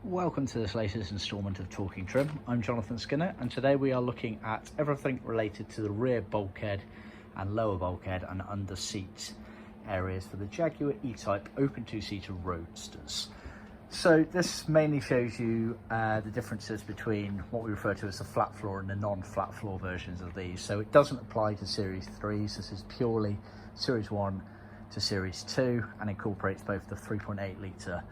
Welcome to this latest instalment of Talking Trim. I'm Jonathan Skinner, and today we are looking at everything related to the rear bulkhead and lower bulkhead and under seat areas for the Jaguar E-Type open two-seater Roadsters. So this mainly shows you the differences between what we refer to as the flat floor and the non-flat floor versions of these. So it doesn't apply to Series 3s, this is purely Series 1 to Series 2 and incorporates both the 3.8 litre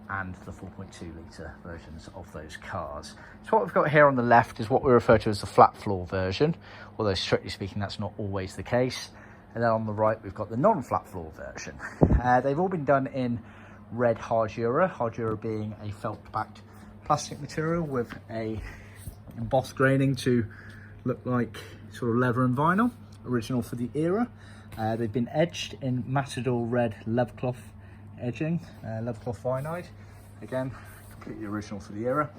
and the 4.2 litre versions of those cars. So what we've got here on the left is what we refer to as the flat floor version, although strictly speaking that's not always the case. And then on the right we've got the non-flat floor version. They've all been done in red Hardura, Hardura being a felt-backed plastic material with a embossed graining to look like sort of leather and vinyl, original for the era. They've been edged in Matador red Leathercloth edging, Leathercloth vinide, again completely original for the era.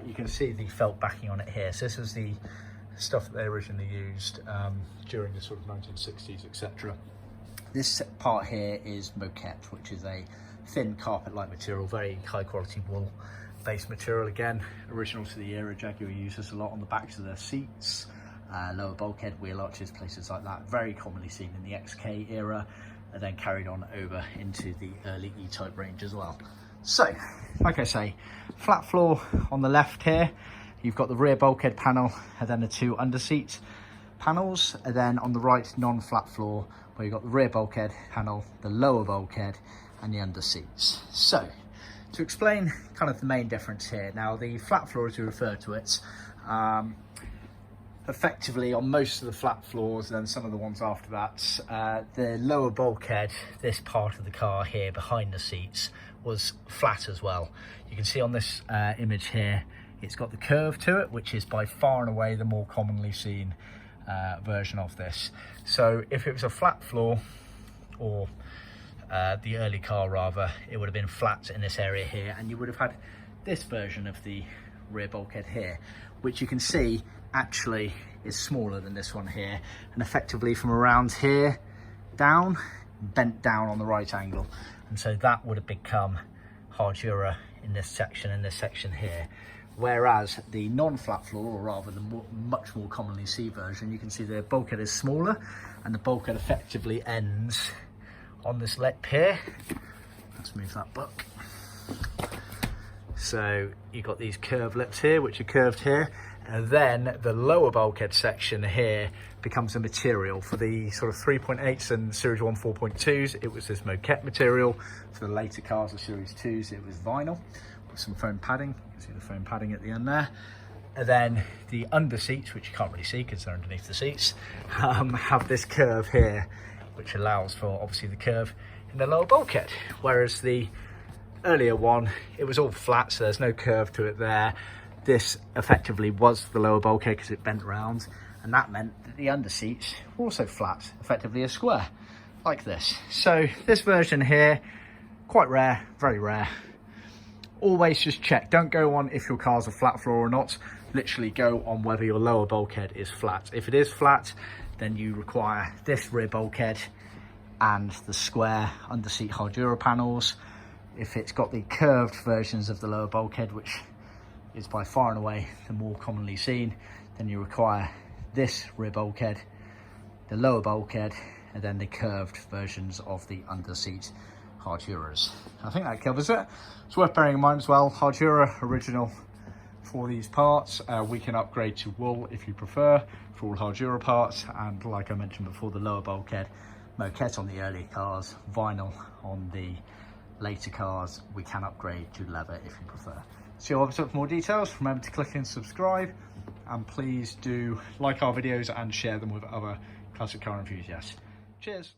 You can see the felt backing on it here. So this is the stuff that they originally used during the sort of 1960s, etc. This part here is Moquette, which is a thin carpet-like material, very high quality wool based material, again original to the era. Jaguar uses a lot on the backs of their seats, lower bulkhead, wheel arches, places like that, very commonly seen in the XK era, and then carried on over into the early E-Type range as well. So, like I say, flat floor on the left here, you've got the rear bulkhead panel and then the two underseat panels, and then on the right, non-flat floor, where you've got the rear bulkhead panel, the lower bulkhead, and the underseats. So, to explain kind of the main difference here, now the flat floor, as we refer to it, effectively on most of the flat floors and then some of the ones after that, the lower bulkhead, this part of the car here behind the seats, was flat as well. You can see on this image here, it's got the curve to it, which is by far and away the more commonly seen version of this. So if it was a flat floor, or the early car rather, it would have been flat in this area here, and you would have had this version of the rear bulkhead here, which you can see actually is smaller than this one here, and effectively from around here down, bent down on the right angle, and so that would have become Hardura in this section here. Whereas the non-flat floor, or rather the much more commonly seen version, you can see the bulkhead is smaller, and the bulkhead effectively ends on this lip here. Let's move that book. So you've got these curved lips here, which are curved here, and then the lower bulkhead section here becomes a material. For the sort of 3.8s and Series 1 4.2s, it was this Moquette material. For the later cars of Series 2s, it was vinyl with some foam padding. You can see the foam padding at the end there. And then the under seats, which you can't really see because they're underneath the seats, have this curve here, which allows for obviously the curve in the lower bulkhead. Whereas the earlier one, it was all flat, so there's no curve to it there. This effectively was the lower bulkhead because it bent round, and that meant that the under seats were also flat, effectively a square, like this. So this version here, quite rare, very rare. Always just check, don't go on if your car's a flat floor or not, literally go on whether your lower bulkhead is flat. If it is flat, then you require this rear bulkhead and the square underseat Hardura panels. If it's got the curved versions of the lower bulkhead, which is by far and away the more commonly seen, then you require this rear bulkhead, the lower bulkhead, and then the curved versions of the underseat Harduras. I think that covers it. It's worth bearing in mind as well, Hardura original for these parts. We can upgrade to wool if you prefer for all Hardura parts, and like I mentioned before, the lower bulkhead, Moquette on the early cars, vinyl on the later cars. We can upgrade to leather if you prefer. So you'll have more details. Remember to click and subscribe, and please do like our videos and share them with other classic car enthusiasts. Cheers.